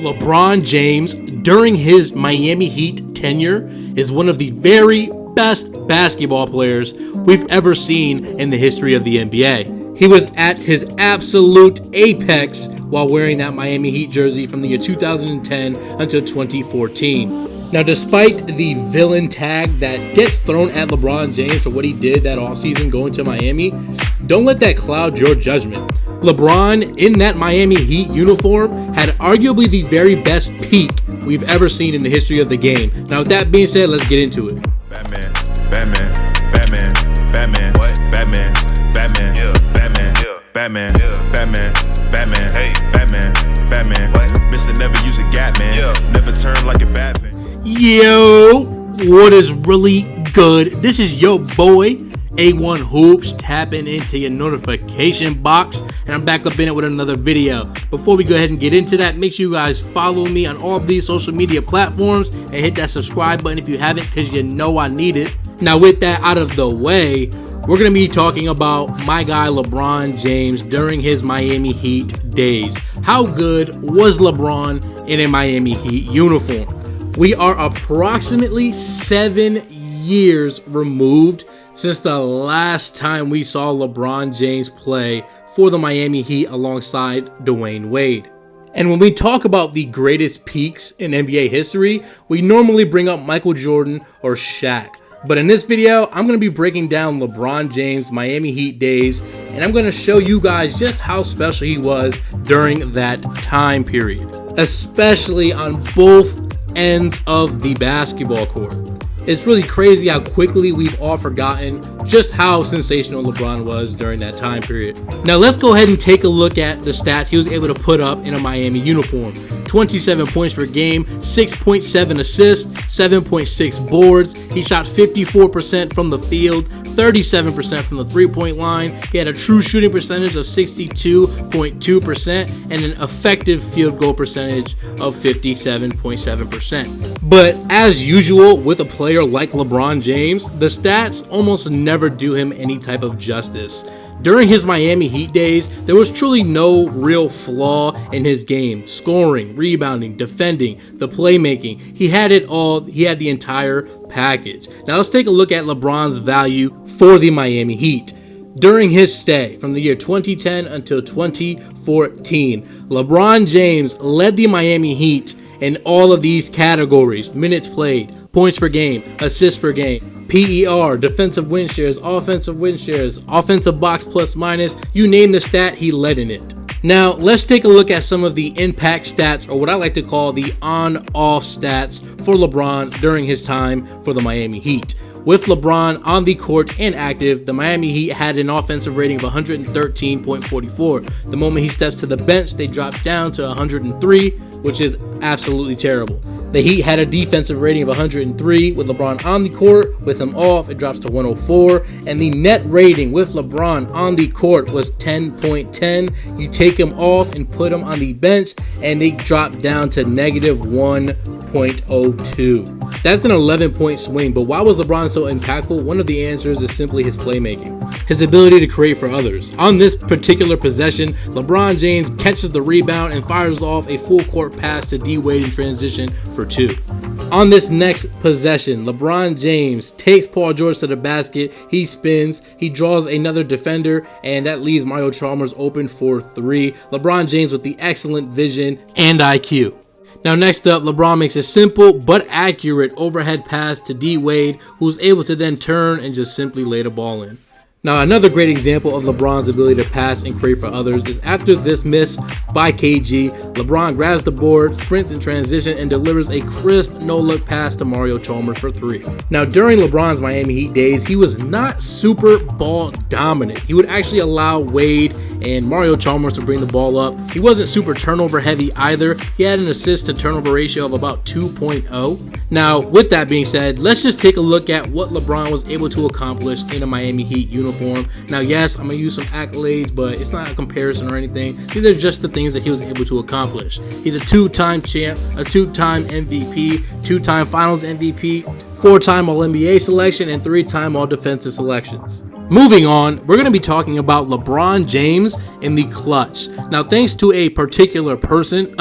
LeBron James, during his Miami Heat tenure, is one of the very best basketball players we've ever seen in the history of the NBA. He was at his absolute apex while wearing that Miami Heat jersey from the year 2010 until 2014. Now, despite the villain tag that gets thrown at LeBron James for what he did that offseason going to Miami, don't let that cloud your judgment. LeBron, in that Miami Heat uniform, had arguably the very best peak we've ever seen in the history of the game. Now, with that being said, let's get into it. Batman, Batman, Batman, Batman, what? Batman, Batman, yeah. Batman, yeah. Batman, yeah. Batman, Batman, hey, Batman, Batman, what? Mr. Never use a gap, man. Yeah. Never turn like a Batman. Yo, what is really good? This is your boy, A1 Hoops, tapping into your notification box, and I'm back up in it with another video. Before we go ahead and get into that, make sure you guys follow me on all of these social media platforms and hit that subscribe button if you haven't, because you know I need it. Now, with that out of the way, we're going to be talking about my guy LeBron James during his Miami Heat days. How good was LeBron in a Miami Heat uniform? We are approximately 7 years removed since the last time we saw LeBron James play for the Miami Heat alongside Dwyane Wade. And when we talk about the greatest peaks in NBA history, we normally bring up Michael Jordan or Shaq. But in this video, I'm going to be breaking down LeBron James' Miami Heat days, and I'm going to show you guys just how special he was during that time period, especially on both ends of the basketball court. It's really crazy how quickly we've all forgotten just how sensational LeBron was during that time period. Now let's go ahead and take a look at the stats he was able to put up in a Miami uniform. 27 points per game, 6.7 assists, 7.6 boards. He shot 54% from the field, 37% from the three-point line. He had a true shooting percentage of 62.2% and an effective field goal percentage of 57.7%. But as usual with a player like LeBron James, the stats almost never do him any type of justice. During his Miami Heat days, there was truly no real flaw in his game. Scoring, rebounding, defending, the playmaking. He had it all. He had the entire package. Now let's take a look at LeBron's value for the Miami Heat. During his stay from the year 2010 until 2014, LeBron James led the Miami Heat in all of these categories: minutes played, points per game, assists per game, PER, defensive win shares, offensive box plus minus, you name the stat, he led in it. Now, let's take a look at some of the impact stats, or what I like to call the on-off stats for LeBron during his time for the Miami Heat. With LeBron on the court and active, the Miami Heat had an offensive rating of 113.44. The moment he steps to the bench, they drop down to 103, which is absolutely terrible. The Heat had a defensive rating of 103 with LeBron on the court. With him off, it drops to 104. And the net rating with LeBron on the court was 10.10. You take him off and put him on the bench, and they drop down to negative 1.02. That's an 11-point swing, but why was LeBron so impactful? One of the answers is simply his playmaking, his ability to create for others. On this particular possession, LeBron James catches the rebound and fires off a full court pass to D Wade in transition for 2. On this next possession, LeBron James takes Paul George to the basket, he spins, he draws another defender, and that leaves Mario Chalmers open for 3. LeBron James with the excellent vision and IQ. Now next up, LeBron makes a simple but accurate overhead pass to D Wade, who's able to then turn and just simply lay the ball in. Now, another great example of LeBron's ability to pass and create for others is after this miss by KG, LeBron grabs the board, sprints in transition, and delivers a crisp no-look pass to Mario Chalmers for 3. Now, during LeBron's Miami Heat days, he was not super ball dominant. He would actually allow Wade and Mario Chalmers to bring the ball up. He wasn't super turnover heavy either. He had an assist to turnover ratio of about 2.0. Now, with that being said, let's just take a look at what LeBron was able to accomplish in a Miami Heat uniform. Now, yes, I'm going to use some accolades, but it's not a comparison or anything. These are just the things that he was able to accomplish. He's a 2-time champ, a 2-time MVP, 2-time Finals MVP, 4-time All-NBA selection, and 3-time All-Defensive selections. Moving on, we're going to be talking about LeBron James in the clutch. Now, thanks to a particular person,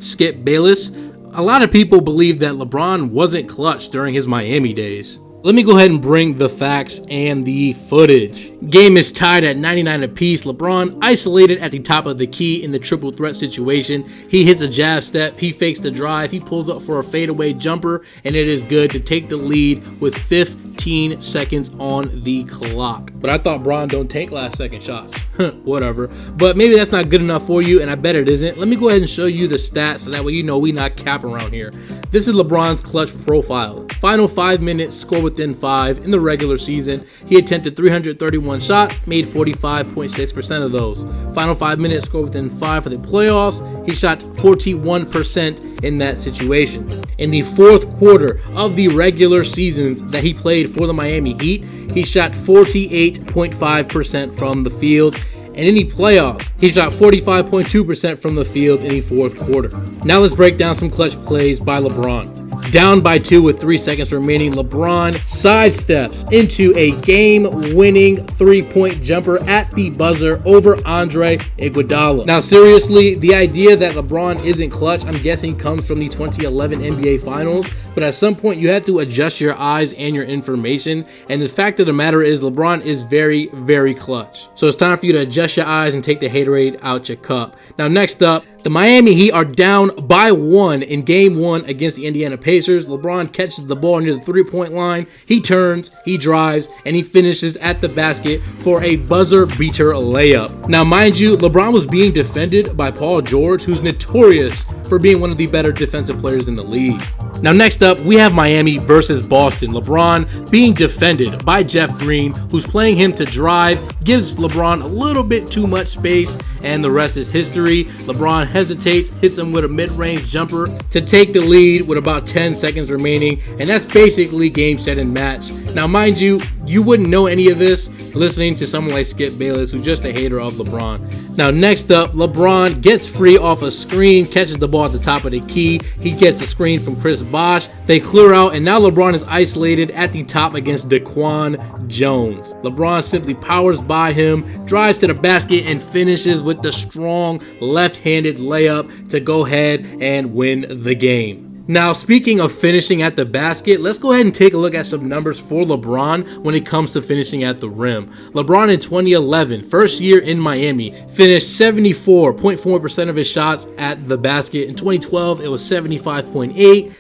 Skip Bayless, a lot of people believe that LeBron wasn't clutch during his Miami days. Let me go ahead and bring the facts and the footage. Game is tied at 99 apiece. LeBron isolated at the top of the key in the triple threat situation. He hits a jab step, he fakes the drive, he pulls up for a fadeaway jumper, and it is good to take the lead with 15 seconds on the clock. But I thought Bron don't take last second shots. Whatever. But maybe that's not good enough for you, and I bet it isn't. Let me go ahead and show you the stats so that way you know we not cap around here. This is LeBron's clutch profile. Final 5 minutes, score within 5 in the regular season. He attempted 331 shots, made 45.6% of those. Final 5 minutes, score within 5 for the playoffs. He shot 41% in that situation. In the fourth quarter of the regular seasons that he played for the Miami Heat, he shot 48.5% from the field. And in the playoffs, he shot 45.2% from the field in the fourth quarter. Now let's break down some clutch plays by LeBron. Down by 2 with 3 seconds remaining, LeBron sidesteps into a game-winning three-point jumper at the buzzer over Andre Iguodala. Now, seriously, the idea that LeBron isn't clutch, I'm guessing, comes from the 2011 NBA Finals. But at some point, you have to adjust your eyes and your information. And the fact of the matter is, LeBron is very, very clutch. So it's time for you to adjust your eyes and take the haterade out your cup. Now, next up, the Miami Heat are down by 1 in Game 1 against the Indiana Pacers. LeBron catches the ball near the three-point line. He turns, he drives, and he finishes at the basket for a buzzer-beater layup. Now, mind you, LeBron was being defended by Paul George, who's notorious for being one of the better defensive players in the league. Now, next up, we have Miami versus Boston. LeBron being defended by Jeff Green, who's playing him to drive, gives LeBron a little bit too much space, and the rest is history. LeBron hesitates, hits him with a mid-range jumper to take the lead with about 10 seconds remaining, and that's basically game, set, and match. Now, mind you, you wouldn't know any of this listening to someone like Skip Bayless, who's just a hater of LeBron. Now, next up, LeBron gets free off a screen, catches the ball at the top of the key. He gets a screen from Bosh. They clear out, and now LeBron is isolated at the top against Dwyane Jones. LeBron simply powers by him, drives to the basket, and finishes with the strong left-handed layup to go ahead and win the game. Now, speaking of finishing at the basket, let's go ahead and take a look at some numbers for LeBron when it comes to finishing at the rim. LeBron in 2011, first year in Miami, finished 74.4% of his shots at the basket. In 2012, it was 75.8,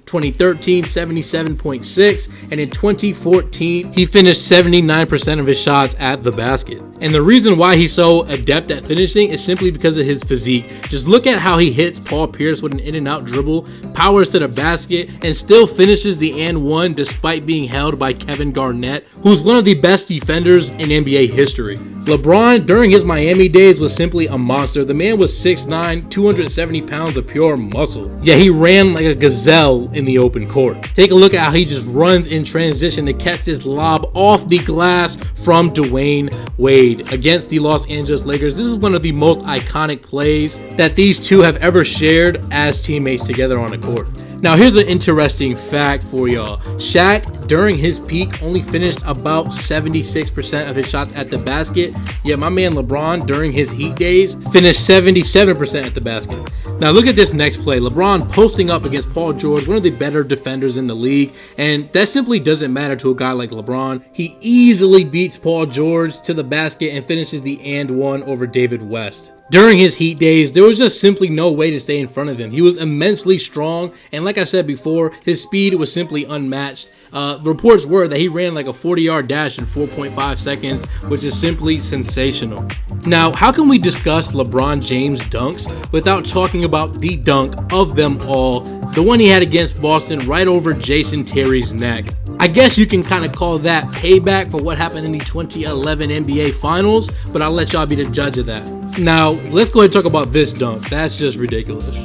2013, 77.6, and in 2014, he finished 79% of his shots at the basket. And the reason why he's so adept at finishing is simply because of his physique. Just look at how he hits Paul Pierce with an in-and-out dribble, powers to the basket, and still finishes the and one despite being held by Kevin Garnett, who's one of the best defenders in NBA history. LeBron, during his Miami days, was simply a monster. The man was 6'9", 270 pounds of pure muscle. Yeah, he ran like a gazelle in the open court. Take a look at how he just runs in transition to catch this lob off the glass from Dwyane Wade against the Los Angeles Lakers. This is one of the most iconic plays that these two have ever shared as teammates together on the court. Now, here's an interesting fact for y'all. Shaq, during his peak, only finished about 76% of his shots at the basket, yet my man LeBron, during his Heat days, finished 77% at the basket. Now, look at this next play. LeBron posting up against Paul George, one of the better defenders in the league, and that simply doesn't matter to a guy like LeBron. He easily beats Paul George to the basket and finishes the and one over David West. During his Heat days, there was just simply no way to stay in front of him. He was immensely strong, and like I said before, his speed was simply unmatched. Reports were that he ran like a 40-yard dash in 4.5 seconds, which is simply sensational. Now, how can we discuss LeBron James dunks without talking about the dunk of them all, the one he had against Boston right over Jason Terry's neck? I guess you can kind of call that payback for what happened in the 2011 NBA Finals, but I'll let y'all be the judge of that. Now, let's go ahead and talk about this dunk. That's just ridiculous.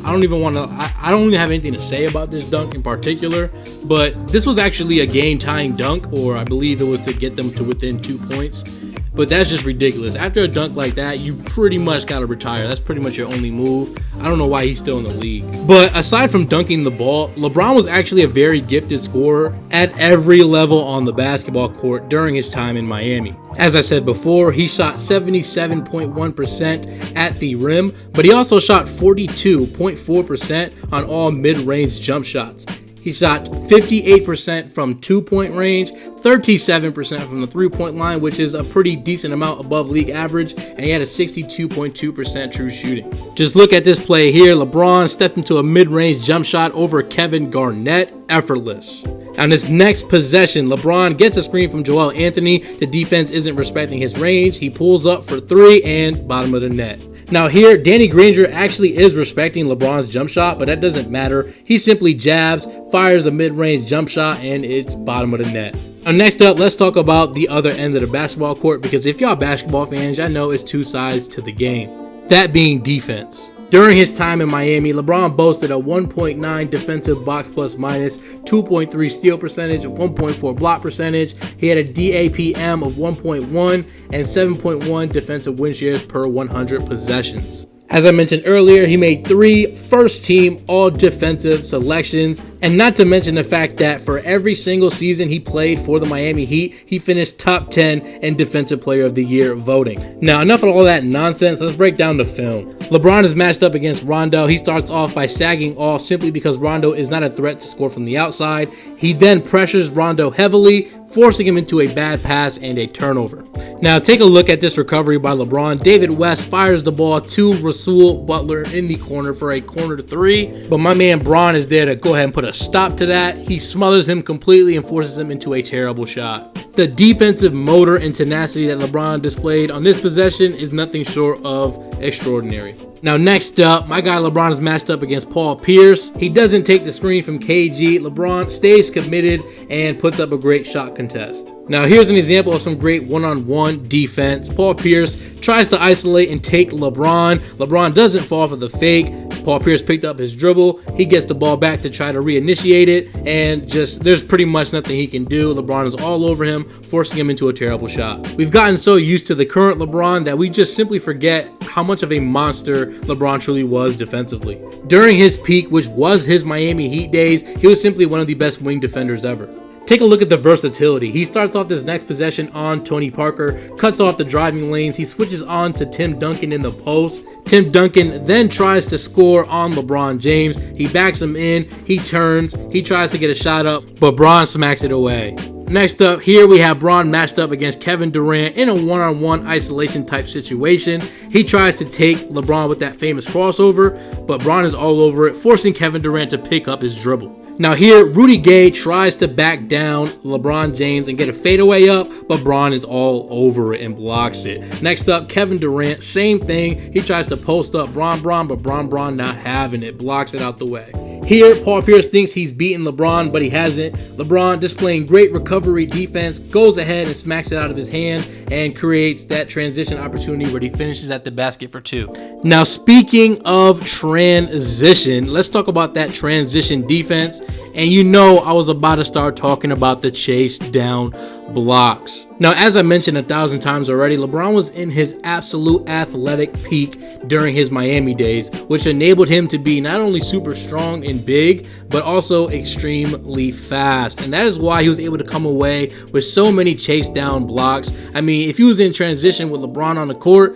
I don't even have anything to say about this dunk in particular, but this was actually a game-tying dunk, or I believe it was to get them to within 2 points. but that's just ridiculous. After a dunk like that, you pretty much gotta retire. That's pretty much your only move. I don't know why he's still in the league. But aside from dunking the ball, LeBron was actually a very gifted scorer at every level on the basketball court during his time in Miami. As I said before, he shot 77.1% at the rim, but he also shot 42.4% on all mid-range jump shots. He shot 58% from 2-point range, 37% from the 3-point line, which is a pretty decent amount above league average, and he had a 62.2% true shooting. Just look at this play here. LeBron stepped into a mid-range jump shot over Kevin Garnett, effortless. On this next possession, LeBron gets a screen from Joel Anthony. The defense isn't respecting his range. He pulls up for 3 and bottom of the net. Now here, Danny Granger actually is respecting LeBron's jump shot, but that doesn't matter. He simply jabs, fires a mid-range jump shot, and it's bottom of the net. Now next up, let's talk about the other end of the basketball court, because if y'all basketball fans, y'all know it's two sides to the game. That being defense. During his time in Miami, LeBron boasted a 1.9 defensive box plus minus, 2.3 steal percentage, 1.4 block percentage. He had a DAPM of 1.1 and 7.1 defensive win shares per 100 possessions. As I mentioned earlier, he made 3 first-team all-defensive selections, and not to mention the fact that for every single season he played for the Miami Heat, he finished top 10 in Defensive Player of the Year voting. Now, enough of all that nonsense, let's break down the film. LeBron is matched up against Rondo. He starts off by sagging off simply because Rondo is not a threat to score from the outside. He then pressures Rondo heavily, forcing him into a bad pass and a turnover. Now take a look at this recovery by LeBron. David West fires the ball to Rasul Butler in the corner for a corner 3, but my man Bron is there to go ahead and put a stop to that. He smothers him completely and forces him into a terrible shot. The defensive motor and tenacity that LeBron displayed on this possession is nothing short of extraordinary. Now next up, my guy LeBron is matched up against Paul Pierce. He doesn't take the screen from KG. LeBron stays committed and puts up a great shot contest. Now here's an example of some great one-on-one defense. Paul Pierce tries to isolate and take LeBron. LeBron doesn't fall for the fake. Paul Pierce picked up his dribble. He gets the ball back to try to reinitiate it, and there's pretty much nothing he can do. LeBron is all over him, forcing him into a terrible shot. We've gotten so used to the current LeBron that we just simply forget how much of a monster LeBron truly was defensively. During his peak, which was his Miami Heat days, he was simply one of the best wing defenders ever. Take a look at the versatility. He starts off this next possession on Tony Parker, cuts off the driving lanes. He switches on to Tim Duncan in the post. Tim Duncan then tries to score on LeBron James. He backs him in. He turns. He tries to get a shot up, but Bron smacks it away. Next up, here we have Bron matched up against Kevin Durant in a one-on-one isolation type situation. He tries to take LeBron with that famous crossover, but Bron is all over it, forcing Kevin Durant to pick up his dribble. Now here, Rudy Gay tries to back down LeBron James and get a fadeaway up, but Bron is all over it and blocks it. Next up, Kevin Durant, same thing. He tries to post up Bron, but Bron not having it, blocks it out the way. Here, Paul Pierce thinks he's beaten LeBron, but he hasn't. LeBron, displaying great recovery defense, goes ahead and smacks it out of his hand and creates that transition opportunity where he finishes at the basket for 2. Now, speaking of transition, let's talk about that transition defense. And you know I was about to start talking about the chase down blocks. Now, as I mentioned 1,000 times already, LeBron was in his absolute athletic peak during his Miami days, which enabled him to be not only super strong and big, but also extremely fast. And that is why he was able to come away with so many chase down blocks. I mean, if he was in transition with LeBron on the court,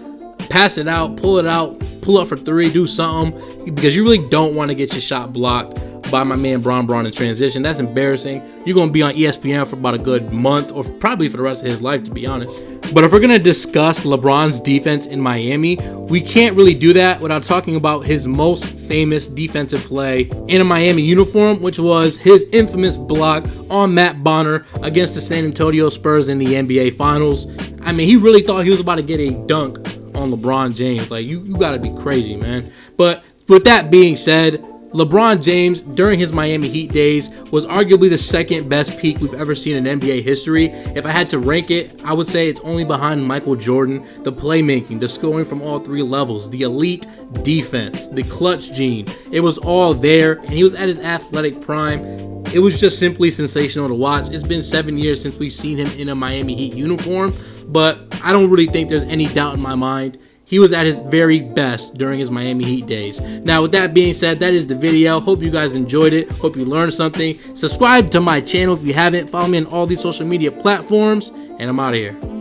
pass it out, pull up for 3, do something, because you really don't want to get your shot blocked by my man Bron in transition. That's embarrassing. You're going to be on ESPN for about a good month, or probably for the rest of his life, to be honest. But if we're going to discuss LeBron's defense in Miami, we can't really do that without talking about his most famous defensive play in a Miami uniform, which was his infamous block on Matt Bonner against the San Antonio Spurs in the NBA Finals. I mean, he really thought he was about to get a dunk on LeBron James. Like, you got to be crazy, man. But with that being said, LeBron James, during his Miami Heat days, was arguably the second best peak we've ever seen in NBA history. If I had to rank it, I would say it's only behind Michael Jordan. The playmaking, the scoring from all 3 levels, the elite defense, the clutch gene. It was all there, and he was at his athletic prime. It was just simply sensational to watch. It's been 7 years since we've seen him in a Miami Heat uniform, but I don't really think there's any doubt in my mind. He was at his very best during his Miami Heat days. Now, with that being said, that is the video. Hope you guys enjoyed it. Hope you learned something. Subscribe to my channel if you haven't. Follow me on all these social media platforms. And I'm out of here.